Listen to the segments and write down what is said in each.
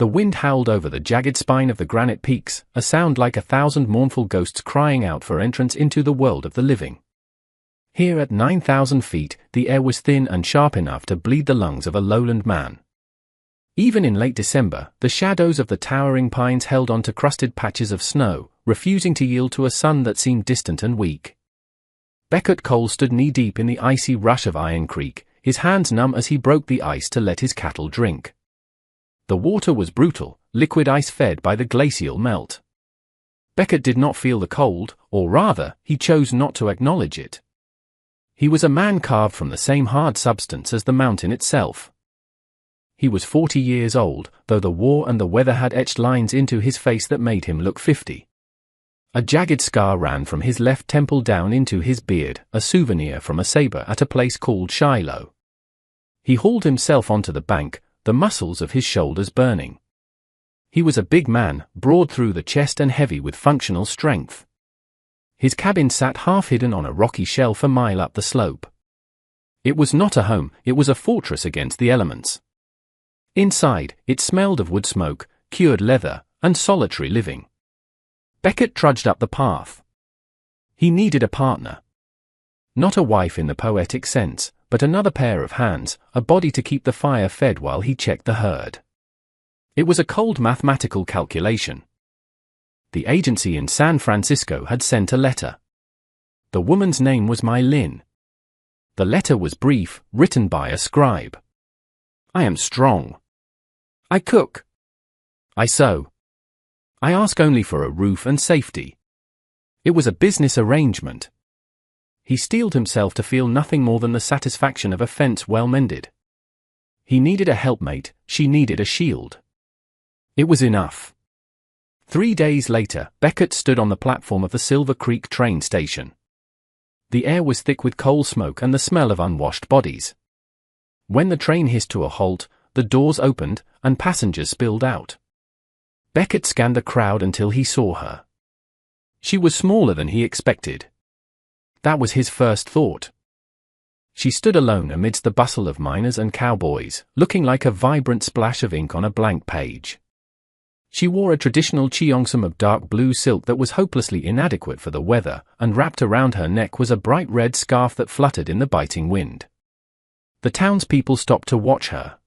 The wind howled over the jagged spine of the granite peaks, a sound like 1,000 mournful ghosts crying out for entrance into the world of the living. Here at 9,000 feet, the air was thin and sharp enough to bleed the lungs of a lowland man. Even in late December, the shadows of the towering pines held on to crusted patches of snow, refusing to yield to a sun that seemed distant and weak. Beckett Cole stood knee-deep in the icy rush of Iron Creek, his hands numb as he broke the ice to let his cattle drink. The water was brutal, liquid ice fed by the glacial melt. Beckett did not feel the cold, or rather, he chose not to acknowledge it. He was a man carved from the same hard substance as the mountain itself. He was 40 years old, though the war and the weather had etched lines into his face that made him look 50. A jagged scar ran from his left temple down into his beard, a souvenir from a saber at a place called Shiloh. He hauled himself onto the bank, the muscles of his shoulders burning. He was a big man, broad through the chest and heavy with functional strength. His cabin sat half-hidden on a rocky shelf a mile up the slope. It was not a home, it was a fortress against the elements. Inside, it smelled of wood smoke, cured leather, and solitary living. Beckett trudged up the path. He needed a partner. Not a wife in the poetic sense, but another pair of hands, a body to keep the fire fed while he checked the herd. It was a cold mathematical calculation. The agency in San Francisco had sent a letter. The woman's name was My Lin. The letter was brief, written by a scribe. I am strong. I cook. I sew. I ask only for a roof and safety. It was a business arrangement. He steeled himself to feel nothing more than the satisfaction of a fence well mended. He needed a helpmate, she needed a shield. It was enough. 3 days later, Beckett stood on the platform of the Silver Creek train station. The air was thick with coal smoke and the smell of unwashed bodies. When the train hissed to a halt, the doors opened, and passengers spilled out. Beckett scanned the crowd until he saw her. She was smaller than he expected. That was his first thought. She stood alone amidst the bustle of miners and cowboys, looking like a vibrant splash of ink on a blank page. She wore a traditional cheongsam of dark blue silk that was hopelessly inadequate for the weather, and wrapped around her neck was a bright red scarf that fluttered in the biting wind. The townspeople stopped to watch her.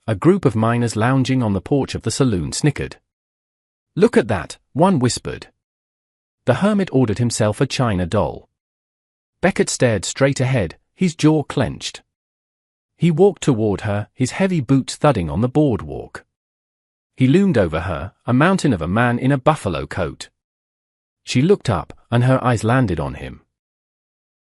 A group of miners lounging on the porch of the saloon snickered. "Look at that," one whispered. The hermit ordered himself a china doll. Beckett stared straight ahead, his jaw clenched. He walked toward her, his heavy boots thudding on the boardwalk. He loomed over her, a mountain of a man in a buffalo coat. She looked up, and her eyes landed on him.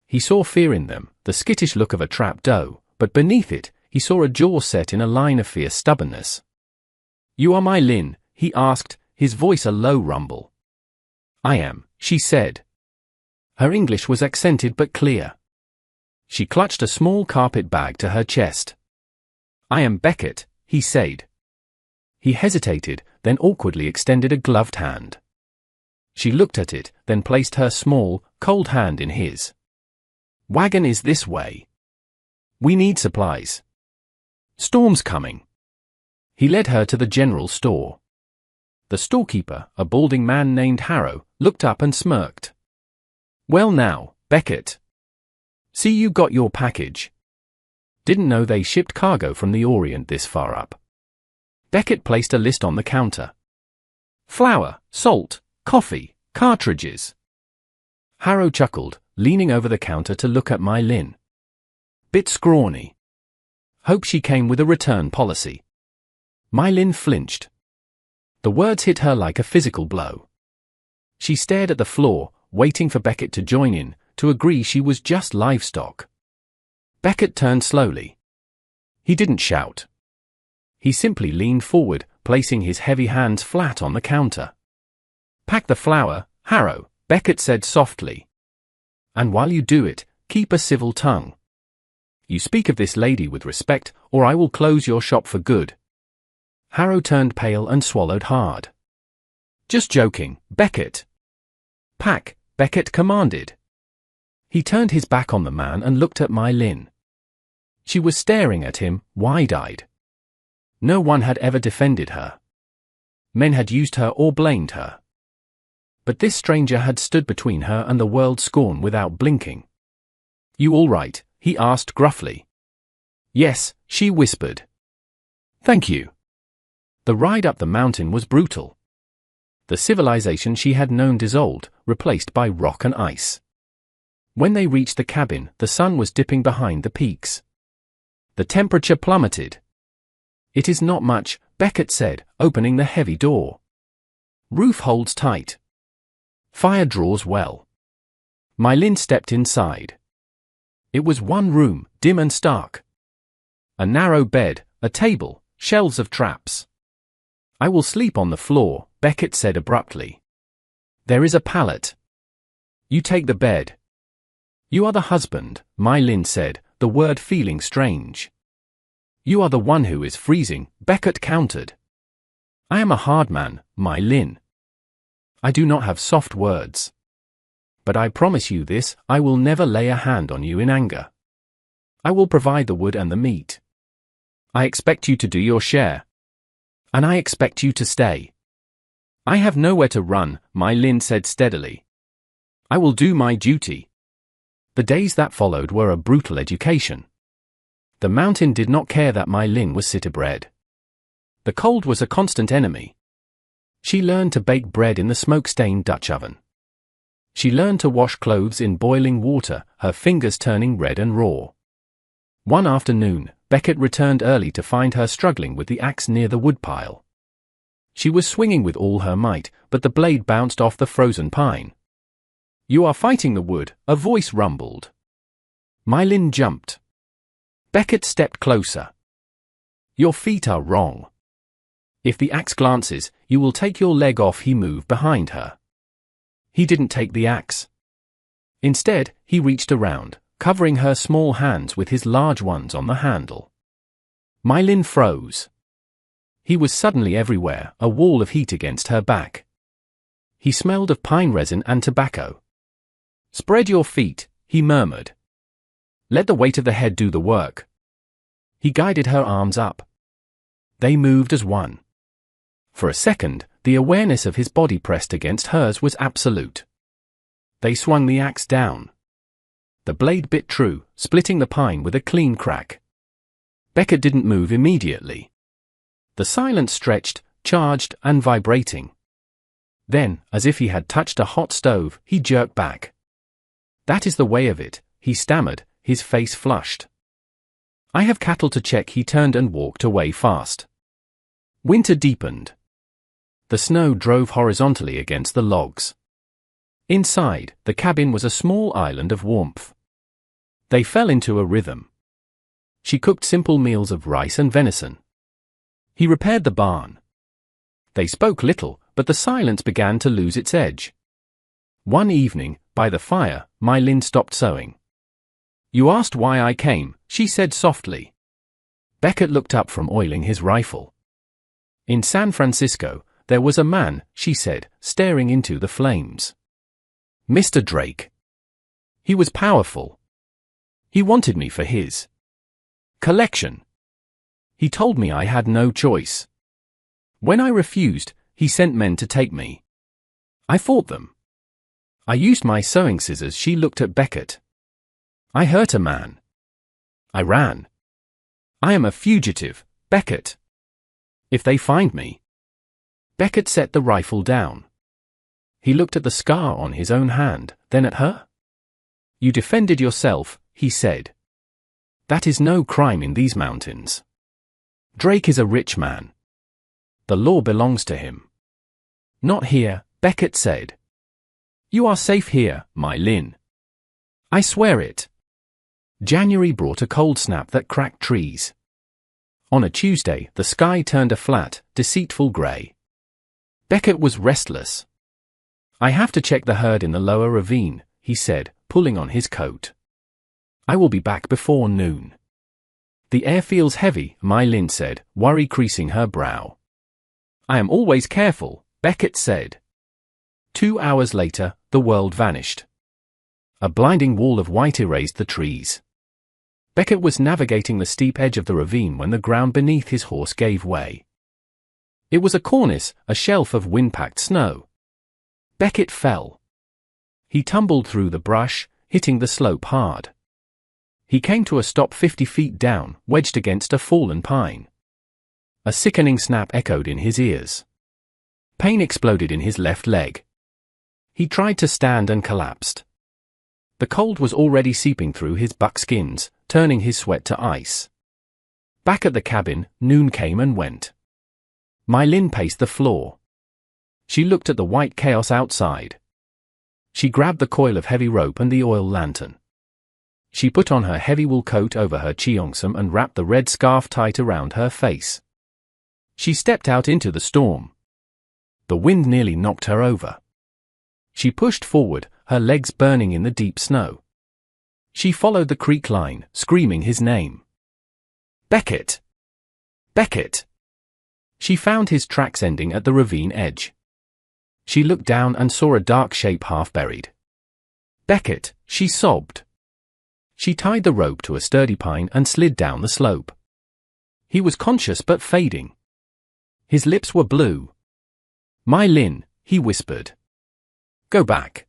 He saw fear in them, the skittish look of a trapped doe, but beneath it, he saw a jaw set in a line of fierce stubbornness. "You are My Lin?" he asked, his voice a low rumble. "I am," she said. Her English was accented but clear. She clutched a small carpet bag to her chest. "I am Beckett," he said. He hesitated, then awkwardly extended a gloved hand. She looked at it, then placed her small, cold hand in his. "Wagon is this way. We need supplies. Storm's coming." He led her to the general store. The storekeeper, a balding man named Harrow, looked up and smirked. "Well now, Beckett. See you got your package. Didn't know they shipped cargo from the Orient this far up." Beckett placed a list on the counter. "Flour, salt, coffee, cartridges." Harrow chuckled, leaning over the counter to look at My Lin. "Bit scrawny. Hope she came with a return policy." My Lin flinched. The words hit her like a physical blow. She stared at the floor, waiting for Beckett to join in, to agree she was just livestock. Beckett turned slowly. He didn't shout. He simply leaned forward, placing his heavy hands flat on the counter. "Pack the flour, Harrow," Beckett said softly. "And while you do it, keep a civil tongue. You speak of this lady with respect, or I will close your shop for good." Harrow turned pale and swallowed hard. "Just joking, Beckett." "Pack," Beckett commanded. He turned his back on the man and looked at My Lin. She was staring at him, wide-eyed. No one had ever defended her. Men had used her or blamed her. But this stranger had stood between her and the world's scorn without blinking. "You all right?" he asked gruffly. "Yes," she whispered. "Thank you." The ride up the mountain was brutal. The civilization she had known dissolved, replaced by rock and ice. When they reached the cabin, the sun was dipping behind the peaks. The temperature plummeted. "It is not much," Beckett said, opening the heavy door. "Roof holds tight. Fire draws well." Mylin stepped inside. It was one room, dim and stark. A narrow bed, a table, shelves of traps. "I will sleep on the floor," Beckett said abruptly. "There is a pallet. You take the bed." "You are the husband," Mylin said, the word feeling strange. "You are the one who is freezing," Beckett countered. "I am a hard man, Mylin. I do not have soft words. But I promise you this, I will never lay a hand on you in anger. I will provide the wood and the meat. I expect you to do your share. And I expect you to stay." "I have nowhere to run," Mylin said steadily. "I will do my duty." The days that followed were a brutal education. The mountain did not care that Mylin was city-bred. The cold was a constant enemy. She learned to bake bread in the smoke-stained Dutch oven. She learned to wash clothes in boiling water, her fingers turning red and raw. One afternoon, Beckett returned early to find her struggling with the axe near the woodpile. She was swinging with all her might, but the blade bounced off the frozen pine. "You are fighting the wood," a voice rumbled. Mylin jumped. Beckett stepped closer. "Your feet are wrong. If the axe glances, you will take your leg off." He moved behind her. He didn't take the axe. Instead, he reached around, covering her small hands with his large ones on the handle. Mylin froze. He was suddenly everywhere, a wall of heat against her back. He smelled of pine resin and tobacco. "Spread your feet," he murmured. "Let the weight of the head do the work." He guided her arms up. They moved as one. For a second, the awareness of his body pressed against hers was absolute. They swung the axe down. The blade bit true, splitting the pine with a clean crack. Beckett didn't move immediately. The silence stretched, charged and vibrating. Then, as if he had touched a hot stove, he jerked back. "That is the way of it," he stammered, his face flushed. "I have cattle to check." He turned and walked away fast. Winter deepened. The snow drove horizontally against the logs. Inside, the cabin was a small island of warmth. They fell into a rhythm. She cooked simple meals of rice and venison. He repaired the barn. They spoke little, but the silence began to lose its edge. One evening, by the fire, Mylin stopped sewing. "You asked why I came," she said softly. Beckett looked up from oiling his rifle. "In San Francisco, there was a man," she said, staring into the flames. "Mr. Drake. He was powerful. He wanted me for his collection. He told me I had no choice. When I refused, he sent men to take me. I fought them. I used my sewing scissors." She looked at Beckett. "I hurt a man. I ran. I am a fugitive, Beckett. If they find me..." Beckett set the rifle down. He looked at the scar on his own hand, then at her. "You defended yourself," he said. "That is no crime in these mountains. Drake is a rich man. The law belongs to him." "Not here," Beckett said. "You are safe here, Mylin. I swear it." January brought a cold snap that cracked trees. On a Tuesday, the sky turned a flat, deceitful gray. Beckett was restless. "I have to check the herd in the lower ravine," he said, pulling on his coat. "I will be back before noon." "The air feels heavy," Mylin said, worry creasing her brow. "I am always careful," Beckett said. 2 hours later, the world vanished. A blinding wall of white erased the trees. Beckett was navigating the steep edge of the ravine when the ground beneath his horse gave way. It was a cornice, a shelf of wind-packed snow. Beckett fell. He tumbled through the brush, hitting the slope hard. He came to a stop 50 feet down, wedged against a fallen pine. A sickening snap echoed in his ears. Pain exploded in his left leg. He tried to stand and collapsed. The cold was already seeping through his buckskins, turning his sweat to ice. Back at the cabin, noon came and went. Mylin paced the floor. She looked at the white chaos outside. She grabbed the coil of heavy rope and the oil lantern. She put on her heavy wool coat over her cheongsam and wrapped the red scarf tight around her face. She stepped out into the storm. The wind nearly knocked her over. She pushed forward, her legs burning in the deep snow. She followed the creek line, screaming his name. Beckett! Beckett! She found his tracks ending at the ravine edge. She looked down and saw a dark shape half buried. Beckett, she sobbed. She tied the rope to a sturdy pine and slid down the slope. He was conscious but fading. His lips were blue. Mylin, he whispered. Go back.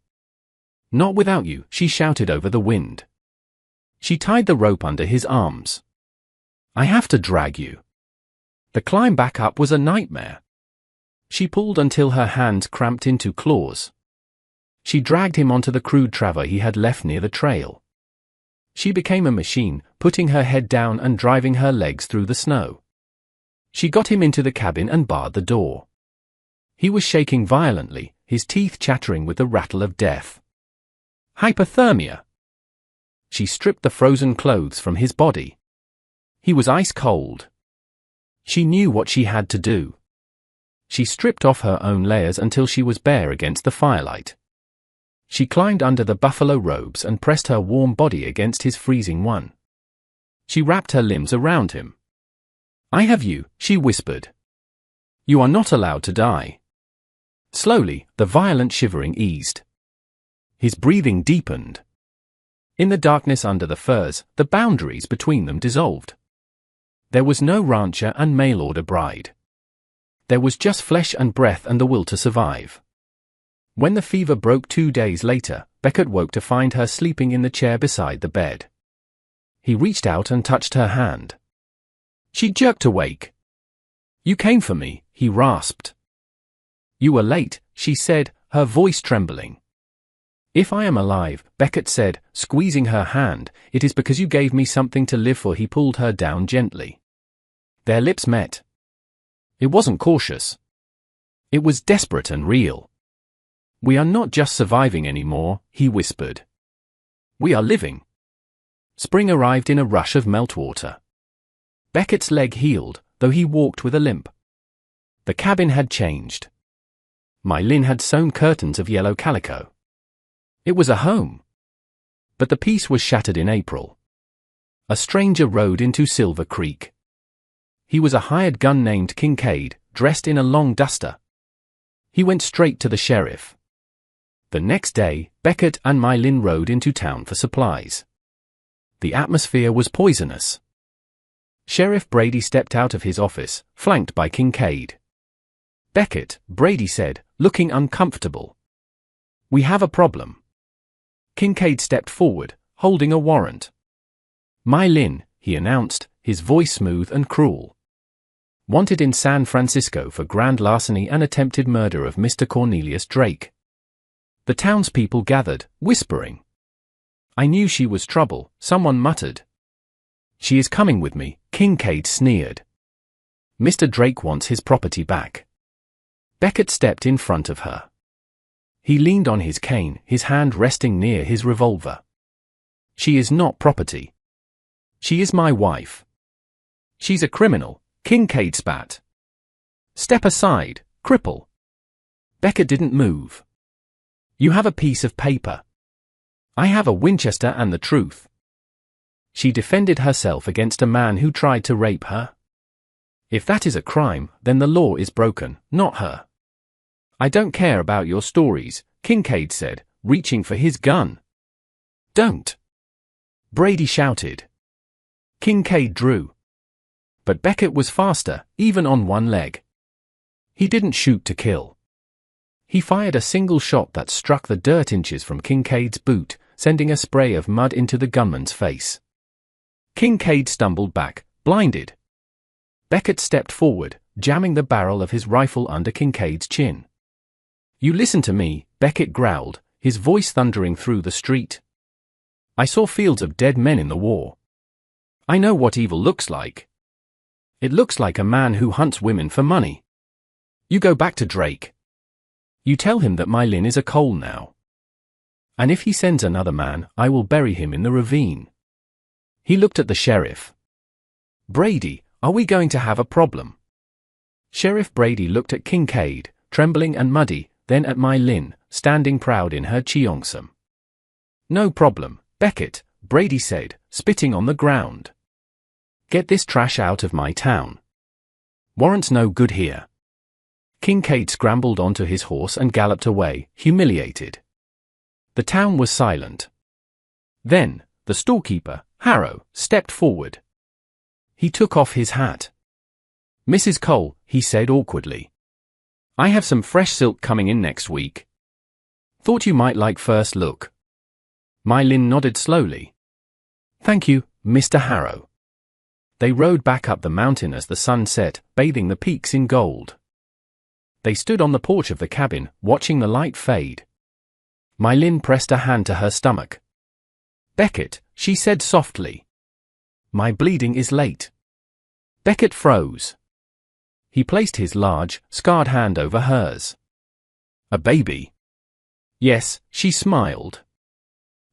Not without you, she shouted over the wind. She tied the rope under his arms. I have to drag you. The climb back up was a nightmare. She pulled until her hands cramped into claws. She dragged him onto the crude traver he had left near the trail. She became a machine, putting her head down and driving her legs through the snow. She got him into the cabin and barred the door. He was shaking violently, his teeth chattering with the rattle of death. Hypothermia. She stripped the frozen clothes from his body. He was ice cold. She knew what she had to do. She stripped off her own layers until she was bare against the firelight. She climbed under the buffalo robes and pressed her warm body against his freezing one. She wrapped her limbs around him. I have you, she whispered. You are not allowed to die. Slowly, the violent shivering eased. His breathing deepened. In the darkness under the firs, the boundaries between them dissolved. There was no rancher and mail-order bride. There was just flesh and breath and the will to survive. When the fever broke 2 days later, Beckett woke to find her sleeping in the chair beside the bed. He reached out and touched her hand. She jerked awake. You came for me, he rasped. You were late, she said, her voice trembling. If I am alive, Beckett said, squeezing her hand, it is because you gave me something to live for. He pulled her down gently. Their lips met. It wasn't cautious. It was desperate and real. We are not just surviving anymore, he whispered. We are living. Spring arrived in a rush of meltwater. Beckett's leg healed, though he walked with a limp. The cabin had changed. Mylin had sewn curtains of yellow calico. It was a home. But the peace was shattered in April. A stranger rode into Silver Creek. He was a hired gun named Kincaid, dressed in a long duster. He went straight to the sheriff. The next day, Beckett and Mylin rode into town for supplies. The atmosphere was poisonous. Sheriff Brady stepped out of his office, flanked by Kincaid. Beckett, Brady said, looking uncomfortable. We have a problem. Kincaid stepped forward, holding a warrant. Mylin, he announced, his voice smooth and cruel. Wanted in San Francisco for grand larceny and attempted murder of Mr. Cornelius Drake. The townspeople gathered, whispering. I knew she was trouble, someone muttered. She is coming with me, Kincaid sneered. Mr. Drake wants his property back. Beckett stepped in front of her. He leaned on his cane, his hand resting near his revolver. She is not property. She is my wife. She's a criminal, Kincaid spat. Step aside, cripple. Beckett didn't move. You have a piece of paper. I have a Winchester and the truth. She defended herself against a man who tried to rape her. If that is a crime, then the law is broken, not her. I don't care about your stories, Kincaid said, reaching for his gun. Don't. Brady shouted. Kincaid drew. But Beckett was faster, even on one leg. He didn't shoot to kill. He fired a single shot that struck the dirt inches from Kincaid's boot, sending a spray of mud into the gunman's face. Kincaid stumbled back, blinded. Beckett stepped forward, jamming the barrel of his rifle under Kincaid's chin. "You listen to me," Beckett growled, his voice thundering through the street. "I saw fields of dead men in the war. I know what evil looks like. It looks like a man who hunts women for money. You go back to Drake. You tell him that my Lynn is a coal now. And if he sends another man, I will bury him in the ravine." He looked at the sheriff. "Brady, are we going to have a problem?" Sheriff Brady looked at Kincaid, trembling and muddy, then at my Lynn, standing proud in her cheongsam. "No problem, Beckett," Brady said, spitting on the ground. "Get this trash out of my town. Warrant's no good here." Kincaid scrambled onto his horse and galloped away, humiliated. The town was silent. Then, the storekeeper, Harrow, stepped forward. He took off his hat. "Mrs. Cole," he said awkwardly. "I have some fresh silk coming in next week. Thought you might like first look." My Lynn nodded slowly. "Thank you, Mr. Harrow." They rode back up the mountain as the sun set, bathing the peaks in gold. They stood on the porch of the cabin, watching the light fade. My Lynn pressed a hand to her stomach. "Beckett," she said softly. "My bleeding is late." Beckett froze. He placed his large, scarred hand over hers. "A baby?" "Yes," she smiled.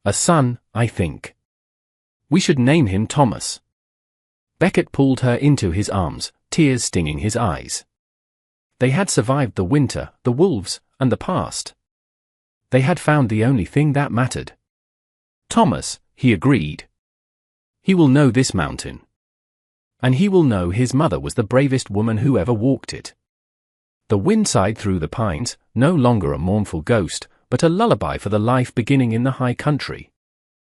"A son, I think. We should name him Thomas." Beckett pulled her into his arms, tears stinging his eyes. They had survived the winter, the wolves, and the past. They had found the only thing that mattered. "Thomas," he agreed. "He will know this mountain. And he will know his mother was the bravest woman who ever walked it." The wind sighed through the pines, no longer a mournful ghost, but a lullaby for the life beginning in the high country.